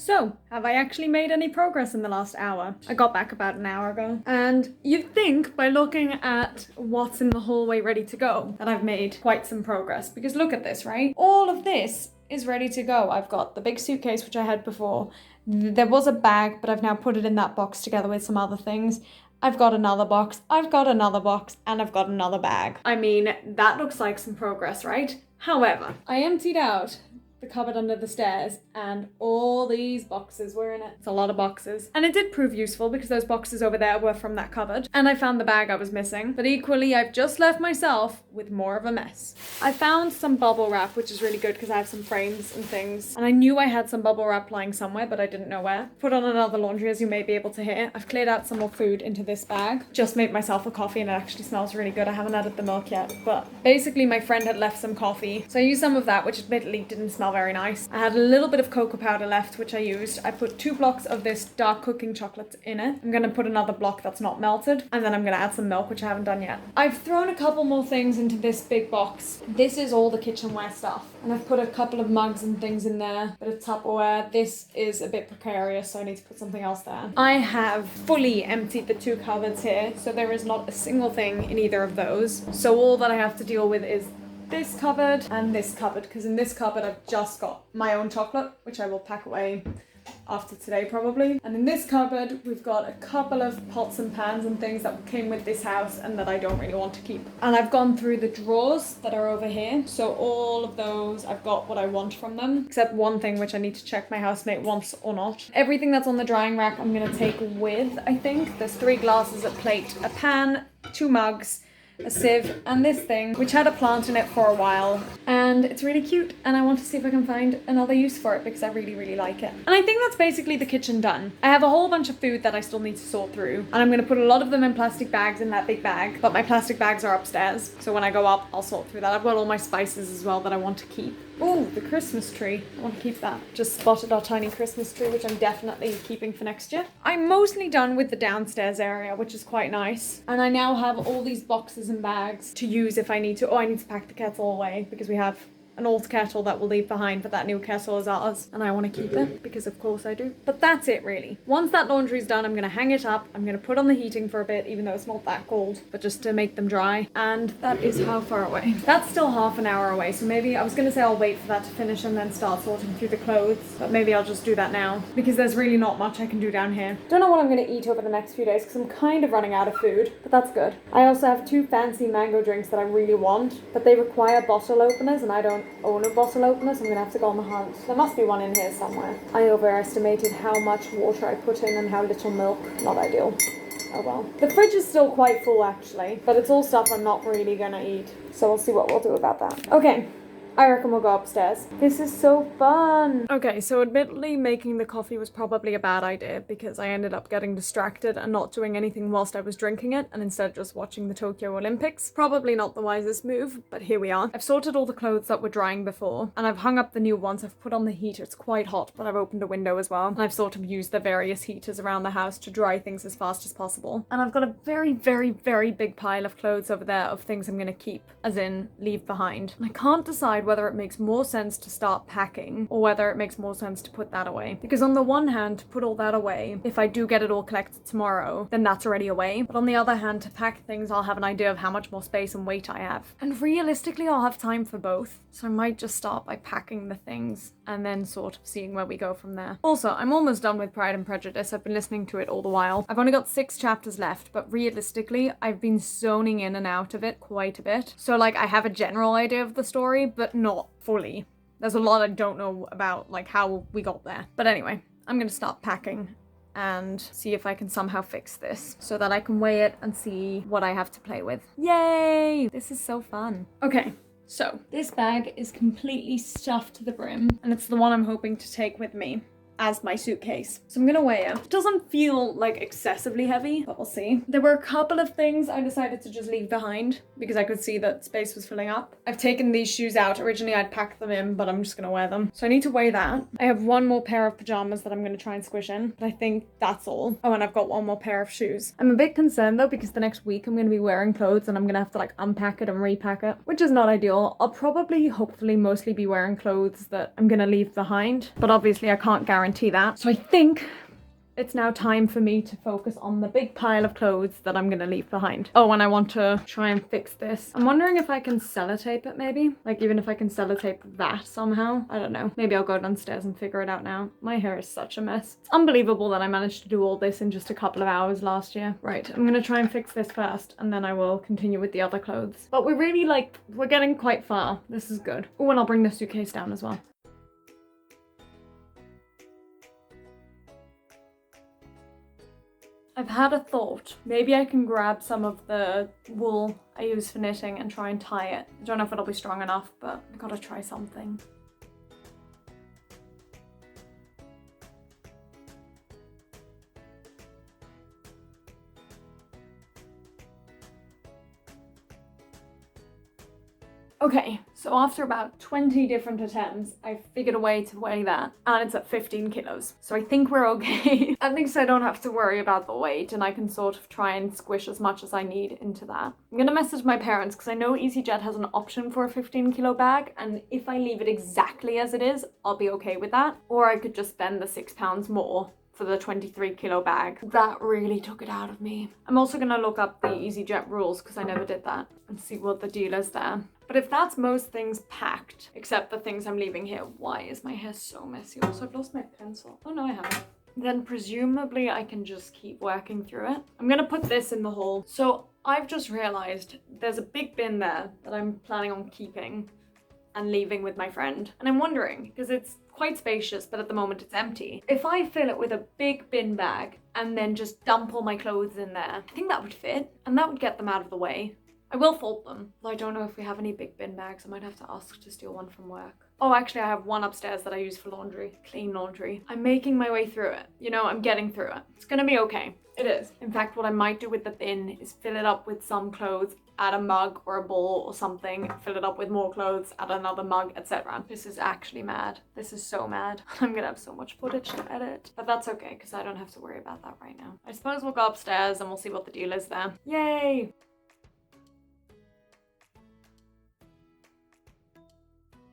So, have I actually made any progress in the last hour? I got back about an hour ago. And you'd think by looking at what's in the hallway ready to go that I've made quite some progress. Because look at this, right? All of this is ready to go. I've got the big suitcase, which I had before. There was a bag, but I've now put it in that box together with some other things. I've got another box, I've got another box, and I've got another bag. I mean, that looks like some progress, right? However, I emptied out the cupboard under the stairs and all these boxes were in it. It's a lot of boxes. And it did prove useful because those boxes over there were from that cupboard. And I found the bag I was missing. But equally, I've just left myself with more of a mess. I found some bubble wrap, which is really good because I have some frames and things. And I knew I had some bubble wrap lying somewhere, but I didn't know where. Put on another laundry, as you may be able to hear. I've cleared out some more food into this bag. Just made myself a coffee and it actually smells really good. I haven't added the milk yet, but basically my friend had left some coffee. So I used some of that, which admittedly didn't smell very nice. I had a little bit of cocoa powder left, which I used. I put 2 blocks of this dark cooking chocolate in it. I'm gonna put another block that's not melted, and then I'm gonna add some milk, which I haven't done yet. I've thrown a couple more things into this big box. This is all the kitchenware stuff, and I've put a couple of mugs and things in there, bit of Tupperware. This is a bit precarious, so I need to put something else there. I have fully emptied the 2 cupboards here, so there is not a single thing in either of those. So all that I have to deal with is this cupboard and this cupboard, because in this cupboard I've just got my own chocolate, which I will pack away after today probably. And in this cupboard we've got a couple of pots and pans and things that came with this house and that I don't really want to keep. And I've gone through the drawers that are over here, so all of those I've got what I want from them, except one thing which I need to check my housemate wants or not. Everything that's on the drying rack I'm gonna take with, I think. There's 3 glasses, a plate, a pan, 2 mugs, a sieve, and this thing, which had a plant in it for a while, and it's really cute, and I want to see if I can find another use for it because I really, really like it. And I think that's basically the kitchen done. I have a whole bunch of food that I still need to sort through, and I'm going to put a lot of them in plastic bags in that big bag, but my plastic bags are upstairs, so when I go up, I'll sort through that. I've got all my spices as well that I want to keep. Oh, the Christmas tree. I want to keep that. Just spotted our tiny Christmas tree, which I'm definitely keeping for next year. I'm mostly done with the downstairs area, which is quite nice. And I now have all these boxes and bags to use if I need to. Oh, I need to pack the kettle away because we have an old kettle that we'll leave behind, but that new kettle is ours and I want to keep it because of course I do. But that's it really. Once that laundry's done, I'm going to hang it up. I'm going to put on the heating for a bit, even though it's not that cold, but just to make them dry. And that is how far away? That's still half an hour away, so maybe I was going to say I'll wait for that to finish and then start sorting through the clothes, but maybe I'll just do that now because there's really not much I can do down here. Don't know what I'm going to eat over the next few days because I'm kind of running out of food, but that's good. I also have 2 fancy mango drinks that I really want, but they require bottle openers and I don't own a bottle opener, so I'm gonna have to go on the hunt. There must be one in here somewhere. I overestimated how much water I put in and how little milk. Not ideal. Oh well. The fridge is still quite full actually, but it's all stuff I'm not really gonna eat. So we'll see what we'll do about that. Okay. I reckon we'll go upstairs. This is so fun. Okay, so admittedly making the coffee was probably a bad idea because I ended up getting distracted and not doing anything whilst I was drinking it and instead just watching the Tokyo Olympics. Probably not the wisest move, but here we are. I've sorted all the clothes that were drying before and I've hung up the new ones. I've put on the heater. It's quite hot, but I've opened a window as well. And I've sort of used the various heaters around the house to dry things as fast as possible. And I've got a very, very, very big pile of clothes over there of things I'm gonna keep, as in leave behind. And I can't decide whether it makes more sense to start packing or whether it makes more sense to put that away. Because on the one hand, to put all that away, if I do get it all collected tomorrow, then that's already away. But on the other hand, to pack things, I'll have an idea of how much more space and weight I have. And realistically, I'll have time for both. So I might just start by packing the things and then sort of seeing where we go from there. Also, I'm almost done with Pride and Prejudice. I've been listening to it all the while. I've only got 6 chapters left, but realistically, I've been zoning in and out of it quite a bit. So like, I have a general idea of the story, but not fully. There's a lot I don't know about, like how we got there. But anyway, I'm gonna start packing and see if I can somehow fix this so that I can weigh it and see what I have to play with. Yay! This is so fun. Okay. So, this bag is completely stuffed to the brim, and it's the one I'm hoping to take with me as my suitcase. So I'm gonna weigh it. It doesn't feel like excessively heavy, but we'll see. There were a couple of things I decided to just leave behind because I could see that space was filling up. I've taken these shoes out. Originally I'd packed them in, but I'm just gonna wear them. So I need to weigh that. I have 1 more pair of pajamas that I'm gonna try and squish in, but I think that's all. Oh, and I've got 1 more pair of shoes. I'm a bit concerned though because the next week I'm gonna be wearing clothes and I'm gonna have to like unpack it and repack it, which is not ideal. I'll probably, hopefully, mostly be wearing clothes that I'm gonna leave behind, but obviously I can't guarantee guarantee that. So I think it's now time for me to focus on the big pile of clothes that I'm gonna leave behind. Oh, and I want to try and fix this. I'm wondering if I can sellotape it maybe. Like even if I can sellotape that somehow. I don't know. Maybe I'll go downstairs and figure it out now. My hair is such a mess. It's unbelievable that I managed to do all this in just a couple of hours last year. Right, I'm gonna try and fix this first and then I will continue with the other clothes. But we're really we're getting quite far. This is good. Oh, and I'll bring the suitcase down as well. I've had a thought. Maybe I can grab some of the wool I use for knitting and try and tie it. I don't know if it'll be strong enough, but I gotta try something. Okay, so after about 20 different attempts, I figured a way to weigh that, and it's at 15 kilos. So I think we're okay. At least I don't have to worry about the weight, and I can sort of try and squish as much as I need into that. I'm gonna message my parents, because I know EasyJet has an option for a 15-kilo bag, and if I leave it exactly as it is, I'll be okay with that. Or I could just spend the £6 more for the 23-kilo bag. That really took it out of me. I'm also gonna look up the EasyJet rules, because I never did that, and see what the deal is there. But if that's most things packed, except the things I'm leaving here, why is my hair so messy? Also, I've lost my pencil. Oh no, I haven't. Then presumably I can just keep working through it. I'm gonna put this in the hole. So I've just realized there's a big bin there that I'm planning on keeping and leaving with my friend. And I'm wondering, because it's quite spacious, but at the moment it's empty. If I fill it with a big bin bag and then just dump all my clothes in there, I think that would fit and that would get them out of the way. I will fold them. I don't know if we have any big bin bags. I might have to ask to steal one from work. Oh, actually I have one upstairs that I use for laundry, clean laundry. I'm making my way through it. You know, I'm getting through it. It's gonna be okay. It is. In fact, what I might do with the bin is fill it up with some clothes, add a mug or a bowl or something, fill it up with more clothes, add another mug, etc. This is actually mad. This is so mad. I'm gonna have so much footage to edit. But that's okay, because I don't have to worry about that right now. I suppose we'll go upstairs and we'll see what the deal is there. Yay!